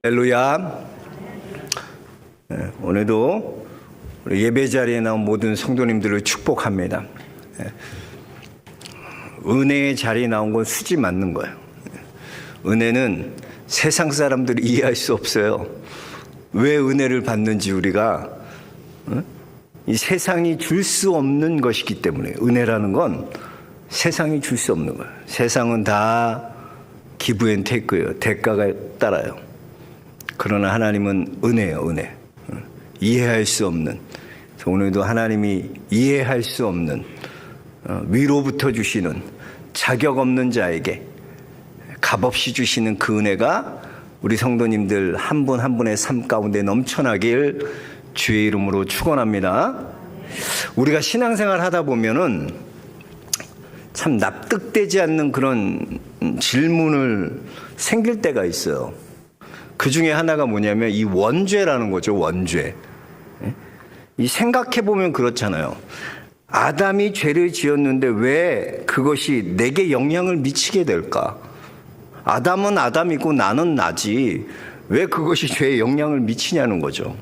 할렐루야. 오늘도 예배 자리에 나온 모든 성도님들을 축복합니다. 은혜의 자리에 나온 건 수지 맞는 거예요. 은혜는 세상 사람들이 이해할 수 없어요. 왜 은혜를 받는지 우리가 이 세상이 줄 수 없는 것이기 때문에 은혜라는 건 세상이 줄 수 없는 거예요. 세상은 다 기브 앤 테이크예요. 대가가 따라요. 그러나 하나님은 은혜예요. 은혜. 이해할 수 없는, 오늘도 하나님이 이해할 수 없는 위로부터 주시는 자격 없는 자에게 값없이 주시는 그 은혜가 우리 성도님들 한 분 한 분의 삶 가운데 넘쳐나길 주의 이름으로 축원합니다. 우리가 신앙생활 하다 보면은 참 납득되지 않는 그런 질문을 생길 때가 있어요. 그 중에 하나가 뭐냐면 이 원죄라는 거죠. 원죄. 이 생각해 보면 그렇잖아요. 아담이 죄를 지었는데 왜 그것이 내게 영향을 미치게 될까? 아담은 아담이고 나는 나지. 왜 그것이 죄에 영향을 미치냐는 거죠.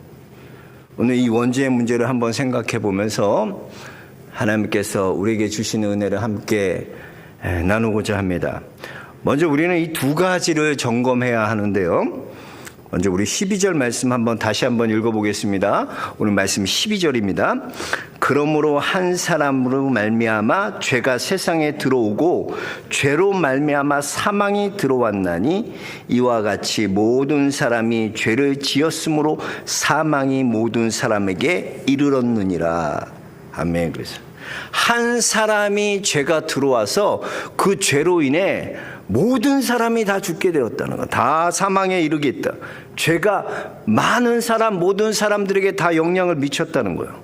오늘 이 원죄의 문제를 한번 생각해 보면서 하나님께서 우리에게 주시는 은혜를 함께 나누고자 합니다. 먼저 우리는 이 두 가지를 점검해야 하는데요. 먼저 우리 12절 말씀 다시 한번 읽어보겠습니다. 오늘 말씀 12절입니다. 그러므로 한 사람으로 말미암아 죄가 세상에 들어오고 죄로 말미암아 사망이 들어왔나니 이와 같이 모든 사람이 죄를 지었으므로 사망이 모든 사람에게 이르렀느니라. 아멘. 그래서 한 사람이 죄가 들어와서 그 죄로 인해 모든 사람이 다 죽게 되었다는 거, 다 사망에 이르겠다. 죄가 많은 사람, 모든 사람들에게 다 영향을 미쳤다는 거예요.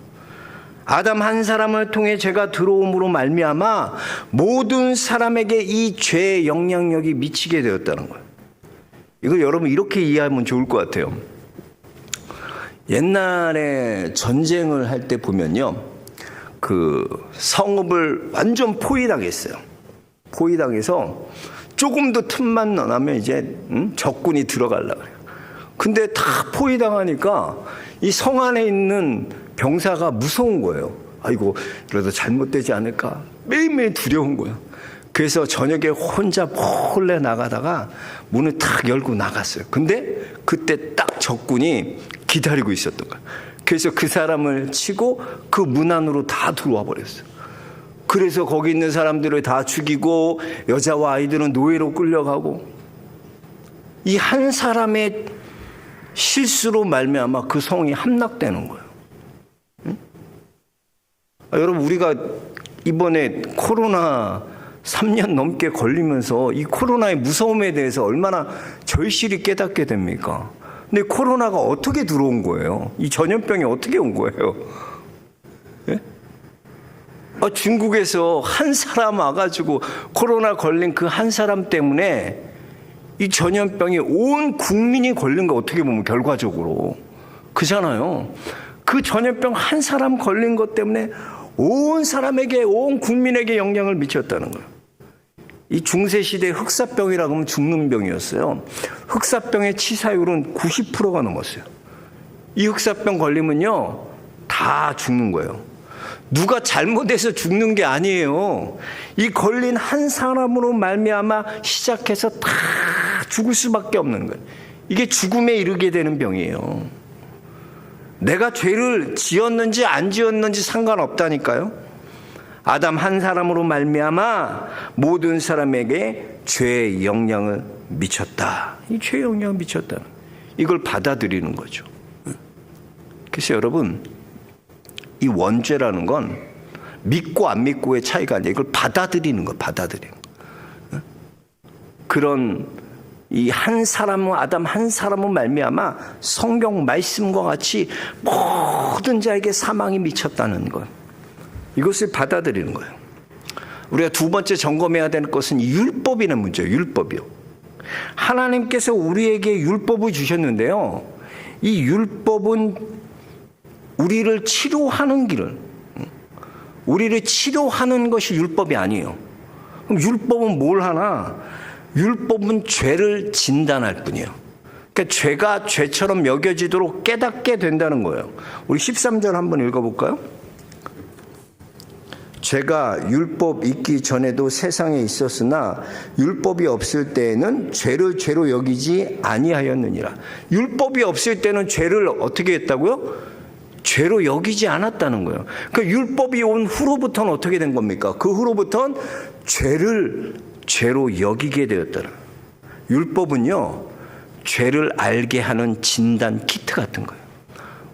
아담 한 사람을 통해 죄가 들어옴으로 말미암아 모든 사람에게 이 죄의 영향력이 미치게 되었다는 거예요. 이거 여러분 이렇게 이해하면 좋을 것 같아요. 옛날에 전쟁을 할 때 보면요, 그 성읍을 완전 포위당했어요. 포위당해서 조금 더 틈만 나면 이제 적군이 들어가려고 그래요. 근데 다 포위당하니까 이 성 안에 있는 병사가 무서운 거예요. 아이고, 이러다 잘못되지 않을까 매일매일 두려운 거예요. 그래서 저녁에 혼자 몰래 나가다가 문을 탁 열고 나갔어요. 근데 그때 딱 적군이 기다리고 있었던 거예요. 그래서 그 사람을 치고 그 문 안으로 다 들어와 버렸어요. 그래서 거기 있는 사람들을 다 죽이고 여자와 아이들은 노예로 끌려가고, 이 한 사람의 실수로 말미암아 그 성이 함락되는 거예요. 응? 여러분, 우리가 이번에 코로나 3년 넘게 걸리면서 이 코로나의 무서움에 대해서 얼마나 절실히 깨닫게 됩니까? 근데 코로나가 어떻게 들어온 거예요? 이 전염병이 어떻게 온 거예요? 예? 중국에서 한 사람 와가지고 코로나 걸린 그 한 사람 때문에 이 전염병이 온 국민이 걸린 거, 어떻게 보면 결과적으로 그잖아요. 그 전염병 한 사람 걸린 것 때문에 온 사람에게, 온 국민에게 영향을 미쳤다는 거예요. 이 중세시대 흑사병이라고 하면 죽는 병이었어요. 흑사병의 치사율은 90%가 넘었어요. 이 흑사병 걸리면요, 다 죽는 거예요. 누가 잘못해서 죽는 게 아니에요. 이 걸린 한 사람으로 말미암아 시작해서 다 죽을 수밖에 없는 거예요. 이게 죽음에 이르게 되는 병이에요. 내가 죄를 지었는지 안 지었는지 상관없다니까요. 아담 한 사람으로 말미암아 모든 사람에게 죄의 영향을 미쳤다. 이 죄의 영향을 미쳤다. 이걸 받아들이는 거죠. 그래서 여러분, 이 원죄라는 건 믿고 안 믿고의 차이가 아니라 이걸 받아들이는 거, 받아들이는 거. 그런 이 한 사람은, 아담 한 사람은 말미암아 성경 말씀과 같이 모든 자에게 사망이 미쳤다는 것, 이것을 받아들이는 거예요. 우리가 두 번째 점검해야 되는 것은 율법이라는 문제예요. 율법이요. 하나님께서 우리에게 율법을 주셨는데요, 이 율법은 우리를 치료하는 길을, 우리를 치료하는 것이 율법이 아니에요. 그럼 율법은 뭘 하나? 율법은 죄를 진단할 뿐이에요. 그러니까 죄가 죄처럼 여겨지도록 깨닫게 된다는 거예요. 우리 13절 한번 읽어볼까요? 죄가 율법 있기 전에도 세상에 있었으나 율법이 없을 때에는 죄를 죄로 여기지 아니하였느니라. 율법이 없을 때는 죄를 어떻게 했다고요? 죄로 여기지 않았다는 거예요. 그러니까 율법이 온 후로부터는 어떻게 된 겁니까? 그 후로부터는 죄를 죄로 여기게 되었다는 거예요. 율법은요, 죄를 알게 하는 진단 키트 같은 거예요.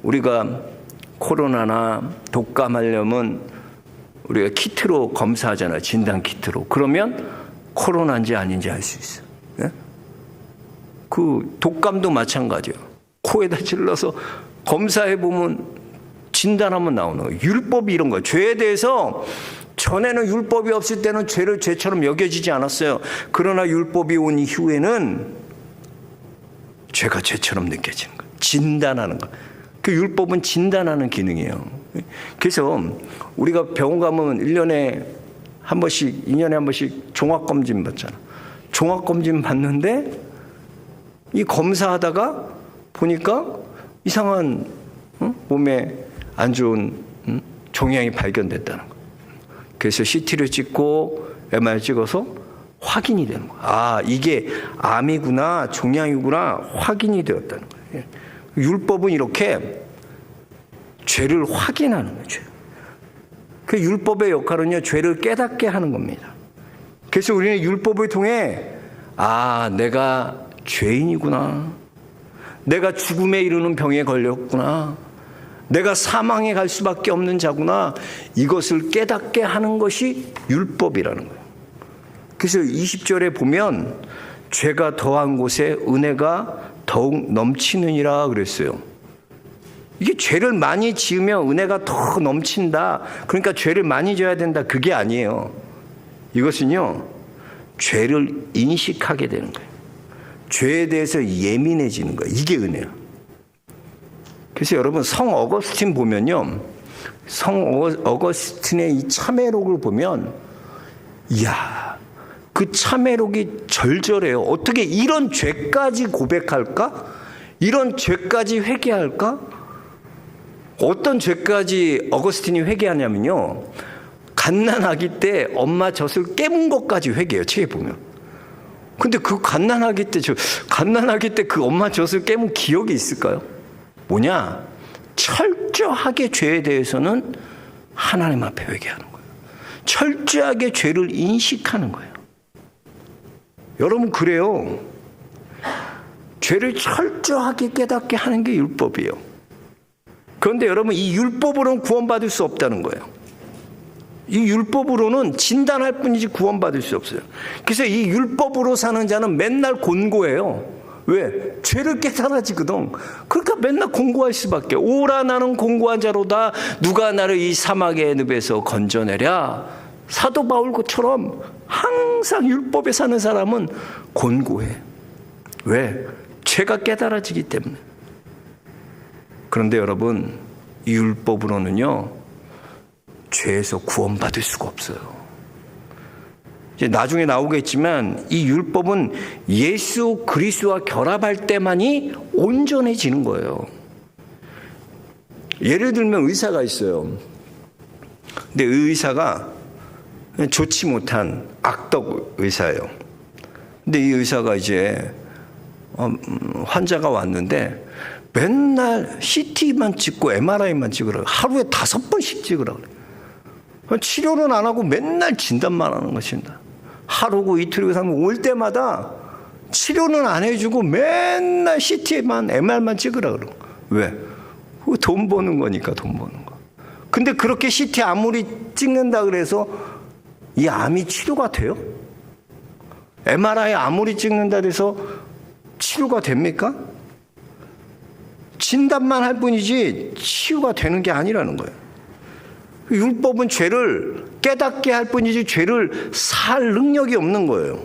우리가 코로나나 독감하려면 우리가 키트로 검사하잖아요. 진단 키트로. 그러면 코로나인지 아닌지 알 수 있어요. 예? 그 독감도 마찬가지예요. 코에다 찔러서 검사해보면 진단하면 나오는 거예요. 율법이 이런 거예요. 죄에 대해서 전에는 율법이 없을 때는 죄를 죄처럼 여겨지지 않았어요. 그러나 율법이 온 이후에는 죄가 죄처럼 느껴지는 거예요. 진단하는 거예요. 그 율법은 진단하는 기능이에요. 그래서 우리가 병원 가면 1년에 한 번씩, 2년에 한 번씩 종합검진 받잖아. 종합검진 받는데 이 검사하다가 보니까 이상한 몸에 안 좋은 종양이 발견됐다는 거예요. 그래서 CT를 찍고 MR 찍어서 확인이 되는 거예요. 아, 이게 암이구나, 종양이구나 확인이 되었다는 거예요. 율법은 이렇게 죄를 확인하는 거죠. 그 율법의 역할은요, 죄를 깨닫게 하는 겁니다. 그래서 우리는 율법을 통해 아, 내가 죄인이구나. 내가 죽음에 이르는 병에 걸렸구나. 내가 사망에 갈 수밖에 없는 자구나. 이것을 깨닫게 하는 것이 율법이라는 거예요. 그래서 20절에 보면 죄가 더한 곳에 은혜가 더욱 넘치느니라 그랬어요. 이게 죄를 많이 지으면 은혜가 더 넘친다. 그러니까 죄를 많이 져야 된다. 그게 아니에요. 이것은요, 죄를 인식하게 되는 거예요. 죄에 대해서 예민해지는 거예요. 이게 은혜야. 그래서 여러분, 성 어거스틴 보면요, 성 어거스틴의 이 참회록을 보면, 이야, 그 참회록이 절절해요. 어떻게 이런 죄까지 고백할까? 이런 죄까지 회개할까? 어떤 죄까지 어거스틴이 회개하냐면요, 갓난아기 때 엄마 젖을 깨문 것까지 회개해요. 책에 보면. 근데 그 갓난아기 때 그 엄마 젖을 깨문 기억이 있을까요? 뭐냐? 철저하게 죄에 대해서는 하나님 앞에 회개하는 거예요. 철저하게 죄를 인식하는 거예요. 여러분, 그래요. 죄를 철저하게 깨닫게 하는 게 율법이에요. 그런데 여러분, 이 율법으로는 구원받을 수 없다는 거예요. 이 율법으로는 진단할 뿐이지 구원받을 수 없어요. 그래서 이 율법으로 사는 자는 맨날 곤고해요. 왜? 죄를 깨달아지거든. 그러니까 맨날 곤고할 수밖에. 오라 나는 곤고한 자로다. 누가 나를 이 사막의 늪에서 건져내랴. 사도 바울처럼 항상 율법에 사는 사람은 곤고해. 왜? 죄가 깨달아지기 때문에. 그런데 여러분, 이 율법으로는요, 죄에서 구원받을 수가 없어요. 이제 나중에 나오겠지만 이 율법은 예수 그리스도와 결합할 때만이 온전해지는 거예요. 예를 들면 의사가 있어요. 근데 의사가 좋지 못한 악덕 의사예요. 근데 이 의사가 이제 환자가 왔는데 맨날 CT만 찍고 MRI만 찍으라고, 하루에 5번씩 찍으라고 그래요. 치료는 안 하고 맨날 진단만 하는 것입니다. 하루고 이틀이고 3일 올 때마다 치료는 안 해주고 맨날 CT만 MR만 찍으라고 그래요. 왜? 돈 버는 거니까, 돈 버는 거. 근데 그렇게 CT 아무리 찍는다 그래서 이 암이 치료가 돼요? MRI 아무리 찍는다 그래서 치료가 됩니까? 진단만 할 뿐이지 치유가 되는 게 아니라는 거예요. 율법은 죄를 깨닫게 할 뿐이지 죄를 살 능력이 없는 거예요.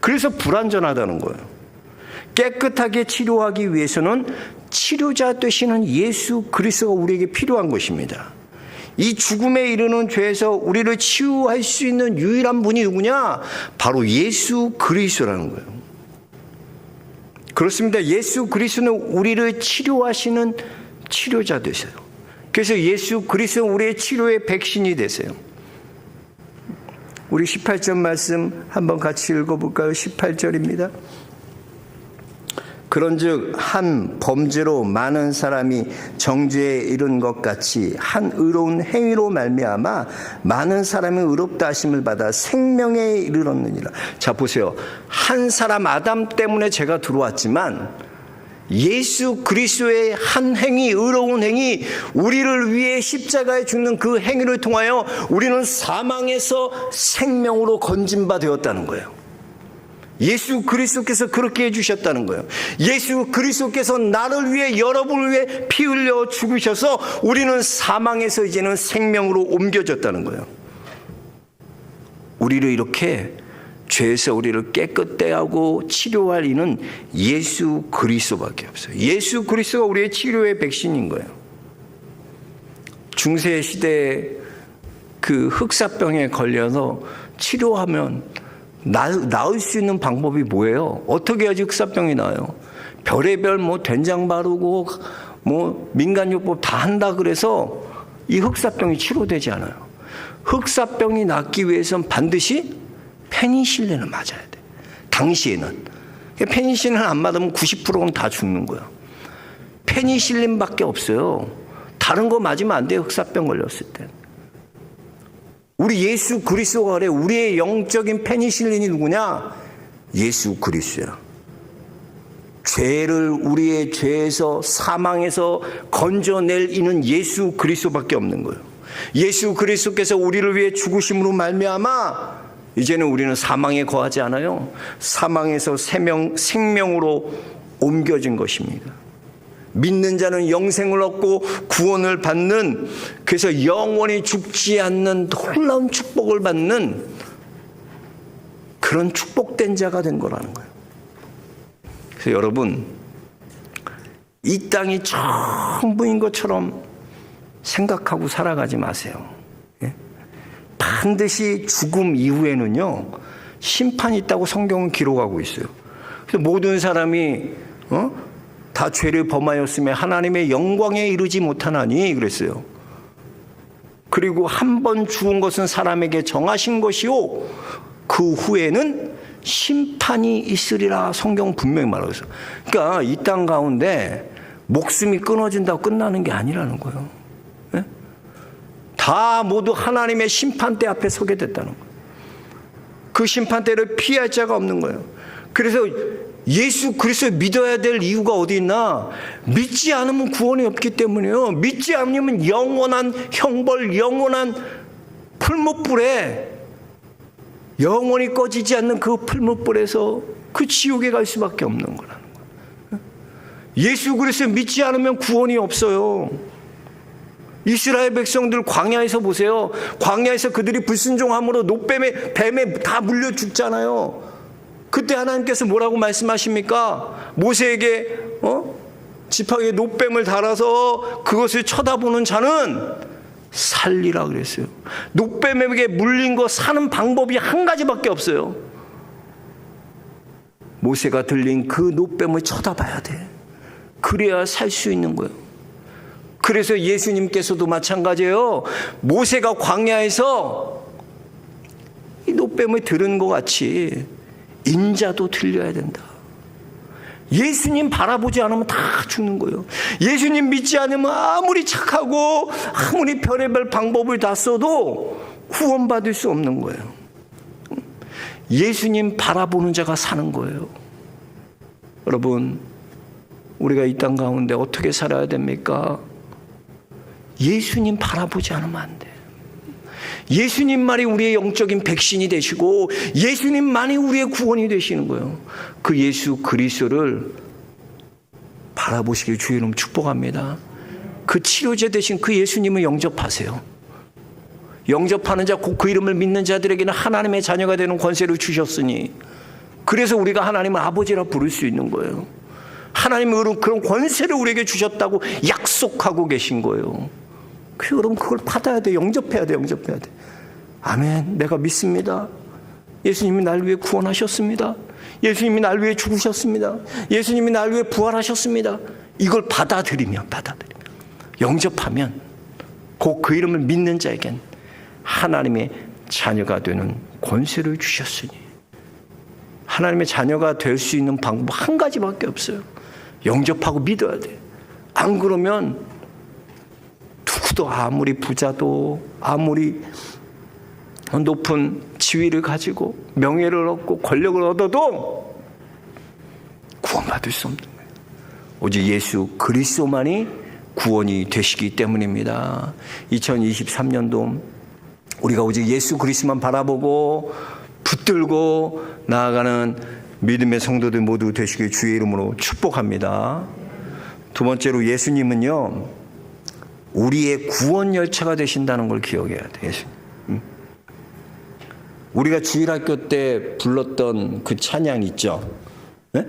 그래서 불완전하다는 거예요. 깨끗하게 치료하기 위해서는 치료자 되시는 예수 그리스도가 우리에게 필요한 것입니다. 이 죽음에 이르는 죄에서 우리를 치유할 수 있는 유일한 분이 누구냐? 바로 예수 그리스도라는 거예요. 그렇습니다. 예수 그리스도는 우리를 치료하시는 치료자 되세요. 그래서 예수 그리스도는 우리의 치료의 백신이 되세요. 우리 18절 말씀 한번 같이 읽어볼까요? 18절입니다. 그런즉 한 범죄로 많은 사람이 정죄에 이른 것 같이 한 의로운 행위로 말미암아 많은 사람이 의롭다 하심을 받아 생명에 이르렀느니라. 자 보세요. 한 사람 아담 때문에 제가 들어왔지만 예수 그리스도의 한 행위, 의로운 행위, 우리를 위해 십자가에 죽는 그 행위를 통하여 우리는 사망에서 생명으로 건진바 되었다는 거예요. 예수 그리스도께서 그렇게 해주셨다는 거예요. 예수 그리스도께서 나를 위해, 여러분을 위해 피 흘려 죽으셔서 우리는 사망에서 이제는 생명으로 옮겨졌다는 거예요. 우리를 이렇게 죄에서 우리를 깨끗게 하고 치료할 이는 예수 그리스도밖에 없어요. 예수 그리스도가 우리의 치료의 백신인 거예요. 중세 시대에 그 흑사병에 걸려서 치료하면 나을 수 있는 방법이 뭐예요? 어떻게 해야지 흑사병이 나요? 별의별 된장 바르고 민간요법 다 한다 그래서 이 흑사병이 치료되지 않아요. 흑사병이 낫기 위해서는 반드시 페니실린을 맞아야 돼. 당시에는. 페니실린을 안 맞으면 90%는 다 죽는 거야. 페니실린밖에 없어요. 다른 거 맞으면 안 돼요. 흑사병 걸렸을 때. 우리 예수 그리스도가 그래. 우리의 영적인 페니실린이 누구냐? 예수 그리스도야. 죄를 우리의 죄에서 사망에서 건져낼 이는 예수 그리스도밖에 없는 거예요. 예수 그리스도께서 우리를 위해 죽으심으로 말미암아 이제는 우리는 사망에 거하지 않아요. 사망에서 생명으로 옮겨진 것입니다. 믿는 자는 영생을 얻고 구원을 받는, 그래서 영원히 죽지 않는 놀라운 축복을 받는 그런 축복된 자가 된 거라는 거예요. 그래서 여러분, 이 땅이 전부인 것처럼 생각하고 살아가지 마세요. 반드시 죽음 이후에는요, 심판이 있다고 성경은 기록하고 있어요. 그래서 모든 사람이 다 죄를 범하였으며 하나님의 영광에 이르지 못하나니 그랬어요. 그리고 한 번 죽은 것은 사람에게 정하신 것이요 그 후에는 심판이 있으리라 성경 분명히 말하고 있어요. 그러니까 이 땅 가운데 목숨이 끊어진다고 끝나는 게 아니라는 거예요. 네? 다 모두 하나님의 심판대 앞에 서게 됐다는 거예요. 그 심판대를 피할 자가 없는 거예요. 그래서 예수 그리스도를 믿어야 될 이유가 어디 있나? 믿지 않으면 구원이 없기 때문에요. 믿지 않으면 영원한 형벌, 영원한 풀무불에, 영원히 꺼지지 않는 그 풀무불에서 그 지옥에 갈 수밖에 없는 거라는 거예요. 예수 그리스도를 믿지 않으면 구원이 없어요. 이스라엘 백성들 광야에서 보세요. 광야에서 그들이 불순종함으로 뱀에 다 물려 죽잖아요. 그때 하나님께서 뭐라고 말씀하십니까? 모세에게 지팡이에 노뱀을 달아서 그것을 쳐다보는 자는 살리라 그랬어요. 노뱀에게 물린 거 사는 방법이 한 가지밖에 없어요. 모세가 들린 그 노뱀을 쳐다봐야 돼. 그래야 살 수 있는 거예요. 그래서 예수님께서도 마찬가지예요. 모세가 광야에서 이 노뱀을 들은 것 같이 인자도 들려야 된다. 예수님 바라보지 않으면 다 죽는 거예요. 예수님 믿지 않으면 아무리 착하고 아무리 별의별 방법을 다 써도 구원받을 수 없는 거예요. 예수님 바라보는 자가 사는 거예요. 여러분, 우리가 이 땅 가운데 어떻게 살아야 됩니까? 예수님 바라보지 않으면 안 돼요. 예수님만이 우리의 영적인 백신이 되시고 예수님만이 우리의 구원이 되시는 거예요. 그 예수 그리스도를 바라보시길 주의 이름 축복합니다. 그 치료제 되신 그 예수님을 영접하세요. 영접하는 자, 곧 그 이름을 믿는 자들에게는 하나님의 자녀가 되는 권세를 주셨으니, 그래서 우리가 하나님을 아버지라 부를 수 있는 거예요. 하나님은 그런 권세를 우리에게 주셨다고 약속하고 계신 거예요. 그래서 여러분 그걸 받아야 돼. 영접해야 돼. 영접해야 돼. 아멘. 내가 믿습니다. 예수님이 날 위해 구원하셨습니다. 예수님이 날 위해 죽으셨습니다. 예수님이 날 위해 부활하셨습니다. 이걸 받아들이면 영접하면 곧 그 이름을 믿는 자에겐 하나님의 자녀가 되는 권세를 주셨으니, 하나님의 자녀가 될 수 있는 방법 한 가지밖에 없어요. 영접하고 믿어야 돼. 안 그러면 누구도 아무리 부자도 아무리 높은 지위를 가지고 명예를 얻고 권력을 얻어도 구원받을 수 없는 거예요. 오직 예수 그리스도만이 구원이 되시기 때문입니다. 2023년도 우리가 오직 예수 그리스도만 바라보고 붙들고 나아가는 믿음의 성도들 모두 되시길 주의 이름으로 축복합니다. 두 번째로 예수님은요, 우리의 구원 열차가 되신다는 걸 기억해야 돼요. 우리가 주일학교 때 불렀던 그 찬양 있죠? 네?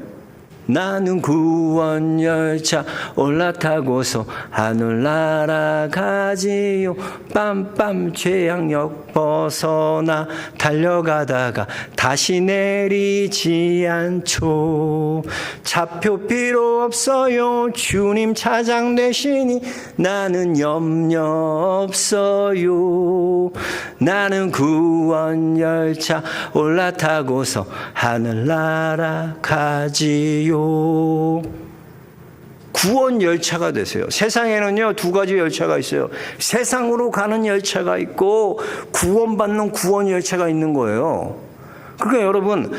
나는 구원 열차 올라타고서 하늘 날아가지요. 빰빰 죄악역 벗어나 달려가다가 다시 내리지 않죠. 차표 필요 없어요. 주님 차장 되시니 나는 염려 없어요. 나는 구원 열차 올라타고서 하늘 날아가지요. 구원 열차가 되세요. 세상에는요, 두 가지 열차가 있어요. 세상으로 가는 열차가 있고 구원받는 구원 열차가 있는 거예요. 그러니까 여러분,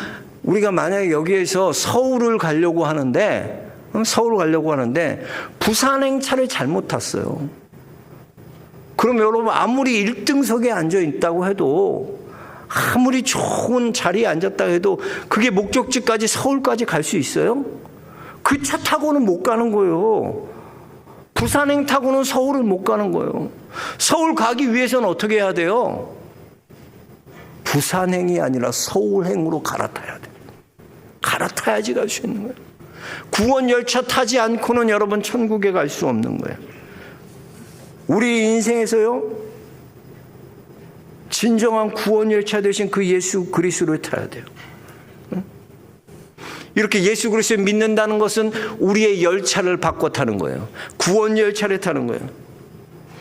우리가 만약에 여기에서 서울을 가려고 하는데 부산 행차를 잘못 탔어요. 그럼 여러분, 아무리 1등석에 앉아 있다고 해도, 아무리 좋은 자리에 앉았다 해도 그게 목적지까지 서울까지 갈 수 있어요? 그 차 타고는 못 가는 거예요. 부산행 타고는 서울을 못 가는 거예요. 서울 가기 위해서는 어떻게 해야 돼요? 부산행이 아니라 서울행으로 갈아타야 돼요. 갈아타야지 갈 수 있는 거예요. 구원 열차 타지 않고는 여러분 천국에 갈 수 없는 거예요. 우리 인생에서요, 진정한 구원 열차 되신 그 예수 그리스도를 타야 돼요. 이렇게 예수 그리스도를 믿는다는 것은 우리의 열차를 바꿔 타는 거예요. 구원 열차를 타는 거예요.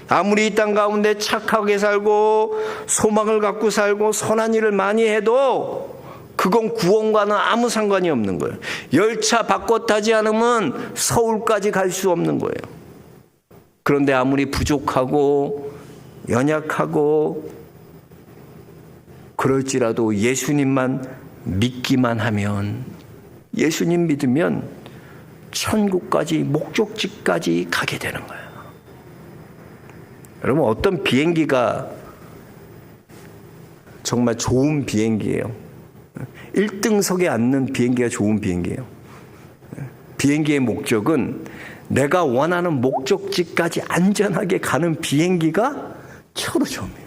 아무리 이 땅 가운데 착하게 살고 소망을 갖고 살고 선한 일을 많이 해도 그건 구원과는 아무 상관이 없는 거예요. 열차 바꿔 타지 않으면 서울까지 갈 수 없는 거예요. 그런데 아무리 부족하고 연약하고 그럴지라도 예수님만 믿기만 하면, 예수님 믿으면 천국까지, 목적지까지 가게 되는 거예요. 여러분, 어떤 비행기가 정말 좋은 비행기예요. 1등석에 앉는 비행기가 좋은 비행기예요. 비행기의 목적은 내가 원하는 목적지까지 안전하게 가는 비행기가 최고로 좋습니다.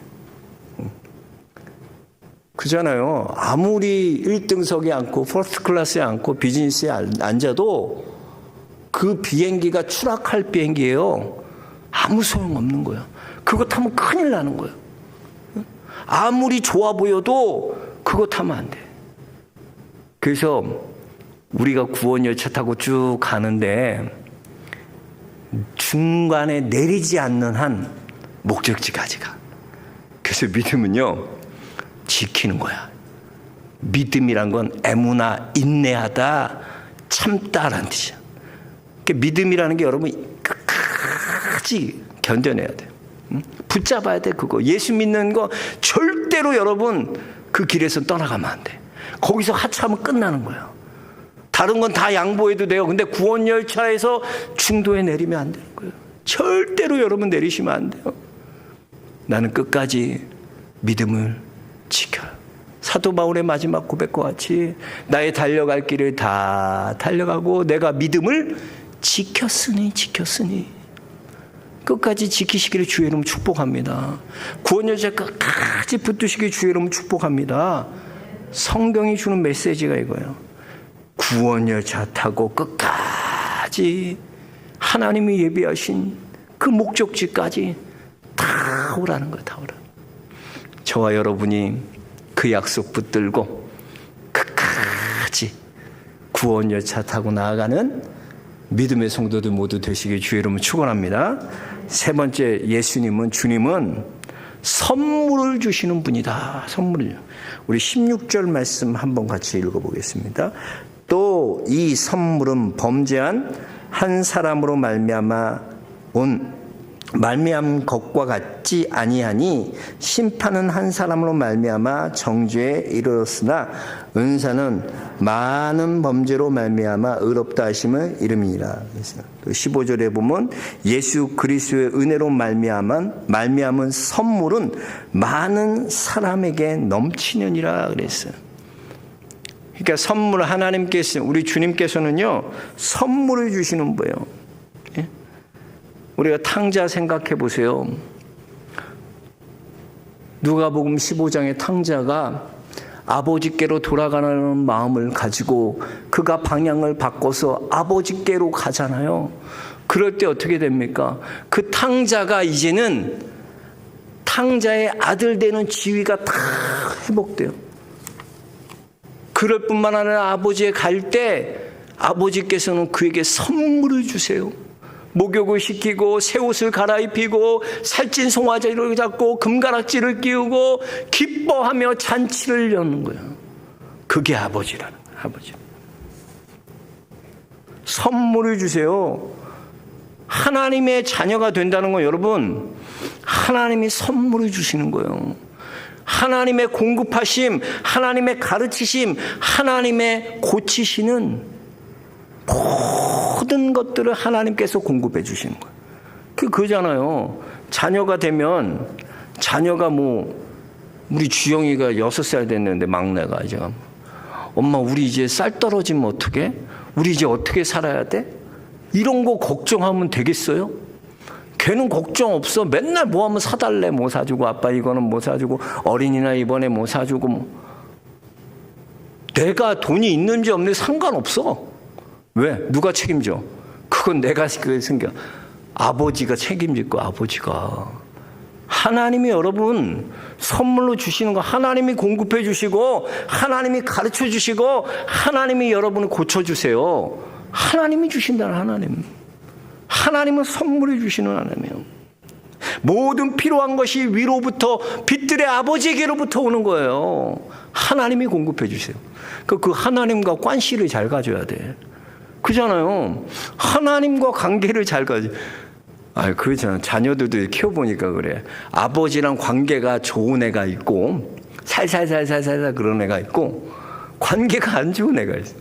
그잖아요. 아무리 1등석에 앉고 퍼스트 클래스에 앉고 비즈니스에 앉아도 그 비행기가 추락할 비행기예요. 아무 소용없는 거예요. 그거 타면 큰일 나는 거예요. 아무리 좋아 보여도 그거 타면 안 돼. 그래서 우리가 구원 열차 타고 쭉 가는데 중간에 내리지 않는 한 목적지까지 가. 그래서 믿음은요, 지키는 거야. 믿음이란 건 애무나 인내하다, 참다라는 뜻이야. 그러니까 믿음이라는 게 여러분 끝까지 견뎌내야 돼요. 붙잡아야 돼, 그거. 예수 믿는 거 절대로 여러분 그 길에서 떠나가면 안 돼. 거기서 하차하면 끝나는 거예요. 다른 건 다 양보해도 돼요. 근데 구원 열차에서 중도에 내리면 안 되는 거예요. 절대로 여러분 내리시면 안 돼요. 나는 끝까지 믿음을 지켜요. 사도 바울의 마지막 고백과 같이 나의 달려갈 길을 다 달려가고 내가 믿음을 지켰으니 끝까지 지키시기를 주의 이름 축복합니다. 구원 열차 끝까지 붙드시기를 주의 이름 축복합니다. 성경이 주는 메시지가 이거예요. 구원 열차 타고 끝까지 하나님이 예비하신 그 목적지까지 다 오라는 거예요. 다 오라. 저와 여러분이 그 약속 붙들고 끝까지 구원 열차 타고 나아가는 믿음의 성도들 모두 되시길 주의 이름으로 축원합니다. 세 번째, 주님은 선물을 주시는 분이다. 선물을. 우리 16절 말씀 한번 같이 읽어보겠습니다. 또 이 선물은 범죄한 한 사람으로 말미암 것과 같지 아니하니 심판은 한 사람으로 말미암아 정죄에 이르렀으나 은사는 많은 범죄로 말미암아 의롭다 하심을 이름이니라. 또 15절에 보면 예수 그리스도의 은혜로 말미암은 선물은 많은 사람에게 넘치느니라 그랬어요. 그러니까 선물, 하나님께서, 우리 주님께서는요 선물을 주시는 거예요. 우리가 탕자 생각해 보세요. 누가복음 15장의 탕자가 아버지께로 돌아가는 마음을 가지고 그가 방향을 바꿔서 아버지께로 가잖아요. 그럴 때 어떻게 됩니까? 그 탕자가 이제는 탕자의 아들 되는 지위가 다 회복돼요. 그럴 뿐만 아니라 아버지에 갈 때 아버지께서는 그에게 선물을 주세요. 목욕을 시키고 새 옷을 갈아입히고 살찐 송아지를 잡고 금가락지를 끼우고 기뻐하며 잔치를 여는 거예요. 그게 아버지라는 거예요. 아버지. 선물을 주세요. 하나님의 자녀가 된다는 건 여러분, 하나님이 선물을 주시는 거예요. 하나님의 공급하심, 하나님의 가르치심, 하나님의 고치시는 모든 것들을 하나님께서 공급해 주시는 거예요. 그거잖아요. 자녀가 되면, 자녀가 우리 주영이가 6살 됐는데, 막내가 이제, 엄마, 우리 이제 쌀 떨어지면 어떡해? 우리 이제 어떻게 살아야 돼? 이런 거 걱정하면 되겠어요? 걔는 걱정 없어. 맨날 뭐 하면 사달래. 뭐 사주고, 아빠 이거는 뭐 사주고, 어린이날 이번에 뭐 사주고, 내가 돈이 있는지 없는지 상관없어. 왜? 누가 책임져? 그건 내가 생겨. 아버지가 책임질 거야, 아버지가. 하나님이 여러분 선물로 주시는 거, 하나님이 공급해 주시고, 하나님이 가르쳐 주시고, 하나님이 여러분을 고쳐주세요. 하나님이 주신다는 하나님. 하나님은 선물을 주시는 하나님이에요. 모든 필요한 것이 위로부터 빛들의 아버지에게로부터 오는 거예요. 하나님이 공급해 주세요. 그 하나님과 관시를 잘 가져야 돼. 그잖아요. 하나님과 관계를 잘 가져. 그렇잖아. 자녀들도 키워보니까 그래. 아버지랑 관계가 좋은 애가 있고, 살살살살살 그런 애가 있고, 관계가 안 좋은 애가 있어.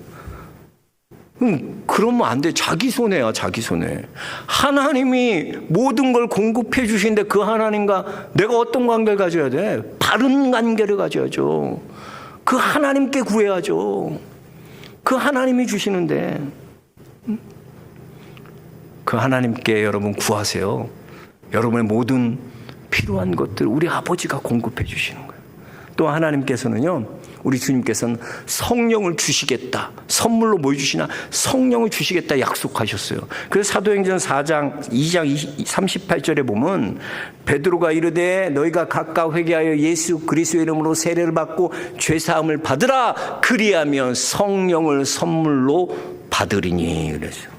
그러면 안 돼. 자기 손해야, 자기 손해. 하나님이 모든 걸 공급해 주시는데 그 하나님과 내가 어떤 관계를 가져야 돼? 바른 관계를 가져야죠. 그 하나님께 구해야죠. 그 하나님이 주시는데. 그 하나님께 여러분 구하세요. 여러분의 모든 필요한 것들 우리 아버지가 공급해 주시는 거예요. 또 하나님께서는요, 우리 주님께서는 성령을 주시겠다. 선물로 뭘 주시나? 성령을 주시겠다 약속하셨어요. 그래서 사도행전 2장 38절에 보면 베드로가 이르되 너희가 각각 회개하여 예수 그리스도의 이름으로 세례를 받고 죄사함을 받으라. 그리하면 성령을 선물로 받으리니 그랬어요.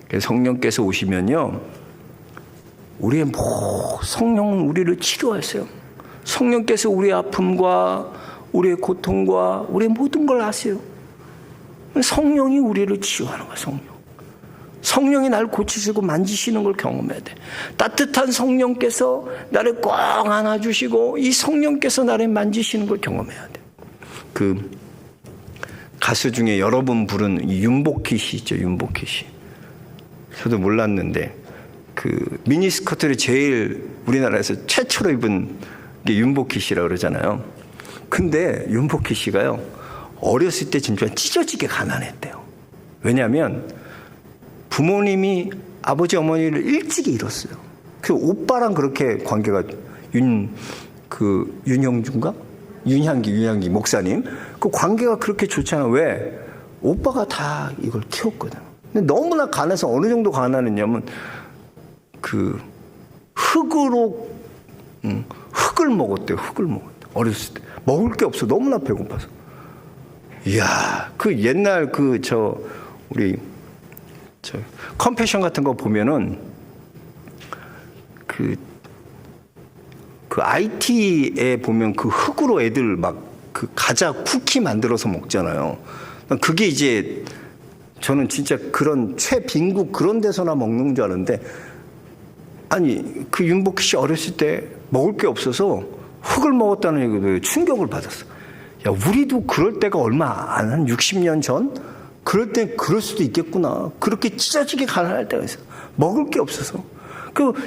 그래서 성령께서 오시면요, 우리의 성령은 우리를 치료하세요. 성령께서 우리의 아픔과 우리의 고통과 우리의 모든 걸 아세요. 성령이 우리를 치유하는 거야. 성령이 나를 고치시고 만지시는 걸 경험해야 돼. 따뜻한 성령께서 나를 꼭 안아주시고 이 성령께서 나를 만지시는 걸 경험해야 돼. 그 가수 중에 여러 분 부른 윤복희 씨 있죠. 윤복희 씨. 저도 몰랐는데 그 미니스커트를 제일 우리나라에서 최초로 입은 게 윤복희 씨라고 그러잖아요. 근데 윤복희 씨가요, 어렸을 때 진짜 찢어지게 가난했대요. 왜냐하면 부모님이 아버지 어머니를 일찍 잃었어요. 그 오빠랑 그렇게 관계가 윤형준가? 윤향기 목사님. 그 관계가 그렇게 좋잖아요. 왜? 오빠가 다 이걸 키웠거든. 근데 너무나 가난해서 어느 정도 가난했냐면 흙을 먹었대요. 어렸을 때. 먹을 게 없어. 너무나 배고파서. 이야, 그 옛날 우리 컴패션 같은 거 보면은 그 IT에 보면 그 흙으로 애들 막 그 과자 쿠키 만들어서 먹잖아요. 그게 이제 저는 진짜 그런 최빈국 그런 데서나 먹는 줄 알았는데, 아니 그 윤복희 씨 어렸을 때 먹을 게 없어서 흙을 먹었다는 얘기도 충격을 받았어. 야, 우리도 그럴 때가 얼마 안 한 60년 전 그럴 때 그럴 수도 있겠구나. 그렇게 찢어지게 가난할 때가 있어. 먹을 게 없어서.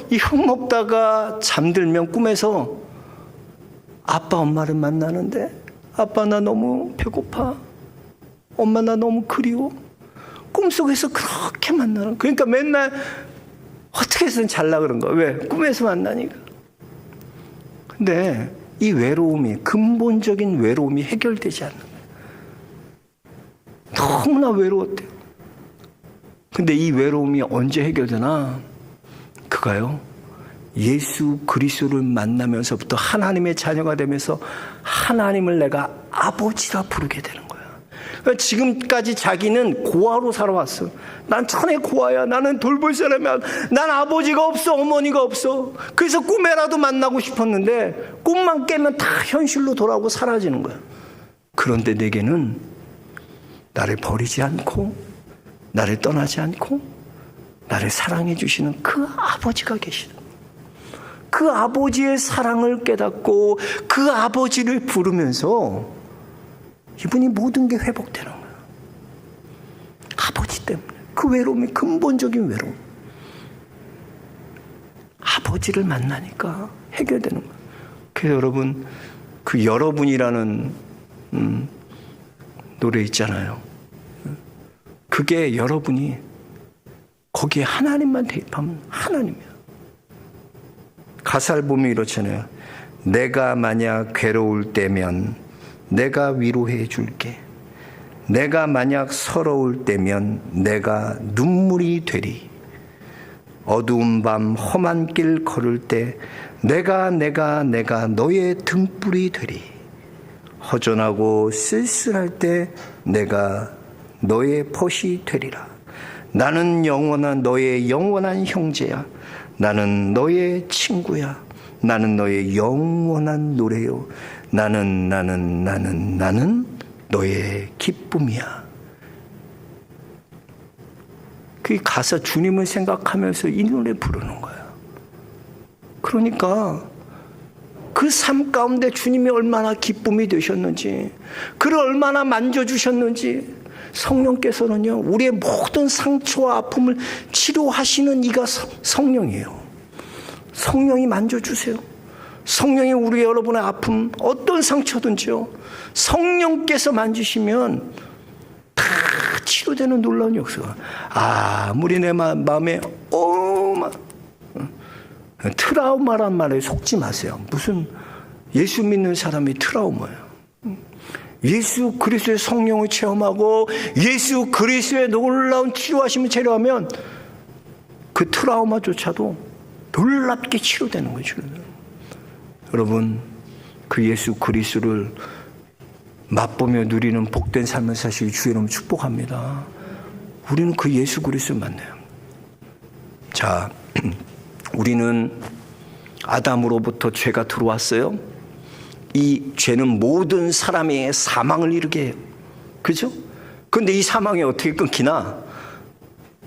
이 흙 먹다가 잠들면 꿈에서 아빠 엄마를 만나는데, 아빠 나 너무 배고파, 엄마 나 너무 그리워. 꿈속에서 그렇게 만나는. 그러니까 맨날 어떻게 해서든 잘라 그런 거야. 왜? 꿈에서 만나니까. 근데 이 외로움이, 근본적인 외로움이 해결되지 않는 거야. 너무나 외로웠대요. 근데 이 외로움이 언제 해결되나? 그가요, 예수 그리스도를 만나면서부터 하나님의 자녀가 되면서 하나님을 내가 아버지라 부르게 되는 거야. 그러니까 지금까지 자기는 고아로 살아왔어. 난 천의 고아야. 나는 돌볼 사람이야. 난 아버지가 없어, 어머니가 없어. 그래서 꿈에라도 만나고 싶었는데 꿈만 깨면 다 현실로 돌아오고 사라지는 거야. 그런데 내게는 나를 버리지 않고 나를 떠나지 않고 나를 사랑해 주시는 그 아버지가 계시다. 그 아버지의 사랑을 깨닫고 그 아버지를 부르면서 이분이 모든 게 회복되는 거예요. 아버지 때문에. 그 외로움이 근본적인 외로움. 아버지를 만나니까 해결되는 거예요. 그래서 여러분, 그 여러분이라는 노래 있잖아요. 그게 여러분이 거기에 하나님만 대입하면 하나님이야. 가사를 보면 이렇잖아요. 내가 만약 괴로울 때면 내가 위로해 줄게. 내가 만약 서러울 때면 내가 눈물이 되리. 어두운 밤 험한 길 걸을 때 내가 너의 등불이 되리. 허전하고 쓸쓸할 때 내가 너의 벗이 되리라. 나는 너의 영원한 형제야. 나는 너의 친구야. 나는 너의 영원한 노래요. 나는 너의 기쁨이야. 그 가사 주님을 생각하면서 이 노래 부르는 거야. 그러니까 그 삶 가운데 주님이 얼마나 기쁨이 되셨는지, 그를 얼마나 만져주셨는지, 성령께서는요, 우리의 모든 상처와 아픔을 치료하시는 이가 성령이에요. 성령이 만져주세요. 성령이 우리 여러분의 아픔, 어떤 상처든지요, 성령께서 만지시면 다 치료되는 놀라운 역사가. 아무리 내 마음에 트라우마란 말에 속지 마세요. 무슨 예수 믿는 사람이 트라우마예요. 예수 그리스도의 성령을 체험하고 예수 그리스도의 놀라운 치료하심을 체험하면 그 트라우마조차도 놀랍게 치료되는 거죠. 여러분, 그 예수 그리스도를 맛보며 누리는 복된 삶을 사실 주의 이름으로 축복합니다. 우리는 그 예수 그리스도를 만나요. 자, 우리는 아담으로부터 죄가 들어왔어요. 이 죄는 모든 사람의 사망을 이루게 해요. 그죠? 그런데 이 사망이 어떻게 끊기나?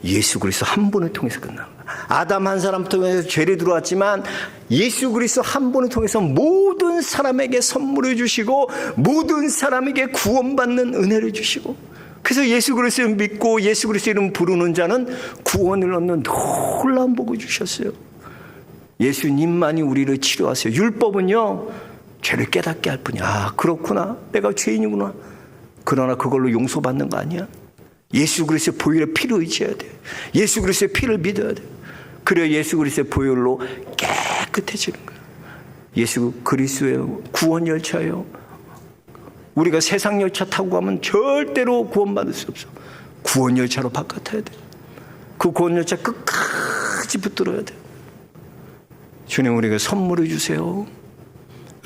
예수 그리스도 한 분을 통해서 끝납니다. 아담 한 사람 통해서 죄를 들어왔지만 예수 그리스도 한 분을 통해서 모든 사람에게 선물을 주시고 모든 사람에게 구원받는 은혜를 주시고, 그래서 예수 그리스도를 믿고 예수 그리스도 이름 부르는 자는 구원을 얻는 놀라운 복을 주셨어요. 예수님만이 우리를 치료하세요. 율법은요, 죄를 깨닫게 할 뿐이야. 그렇구나, 내가 죄인이구나. 그러나 그걸로 용서받는 거 아니야. 예수 그리스도의 보혈의 피를 의지해야 돼. 예수 그리스도의 피를 믿어야 돼. 그래야 예수 그리스도의 보혈로 깨끗해지는 거야. 예수 그리스도의 구원 열차예요. 우리가 세상 열차 타고 가면 절대로 구원받을 수 없어. 구원 열차로 바꿔타야 돼. 그 구원 열차 끝까지 붙들어야 돼. 주님, 우리에게 선물을 주세요.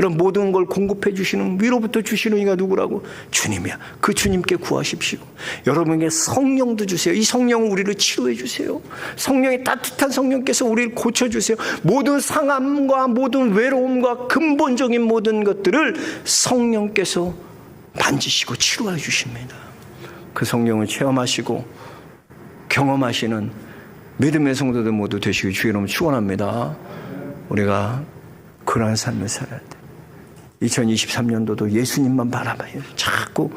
그런 모든 걸 공급해 주시는, 위로부터 주시는 이가 누구라고? 주님이야. 그 주님께 구하십시오. 여러분에게 성령도 주세요. 이 성령은 우리를 치료해 주세요. 성령의 따뜻한 성령께서 우리를 고쳐주세요. 모든 상함과 모든 외로움과 근본적인 모든 것들을 성령께서 만지시고 치료해 주십니다. 그 성령을 체험하시고 경험하시는 믿음의 성도들 모두 되시길 주의 이름으로 축원합니다. 우리가 그러한 삶을 살아야 돼. 2023년도도 예수님만 바라봐요. 자꾸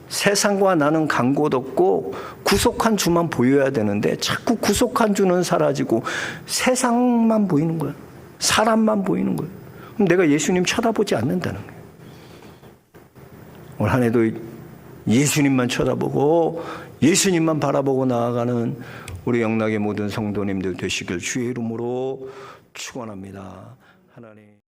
세상과 나는 간 곳 없고 구속한 주만 보여야 되는데 자꾸 구속한 주는 사라지고 세상만 보이는 거야. 사람만 보이는 거야. 그럼 내가 예수님 쳐다보지 않는다는 거야. 올 한 해도 예수님만 쳐다보고 예수님만 바라보고 나아가는 우리 영락의 모든 성도님들 되시길 주의 이름으로 축원합니다. 하나님.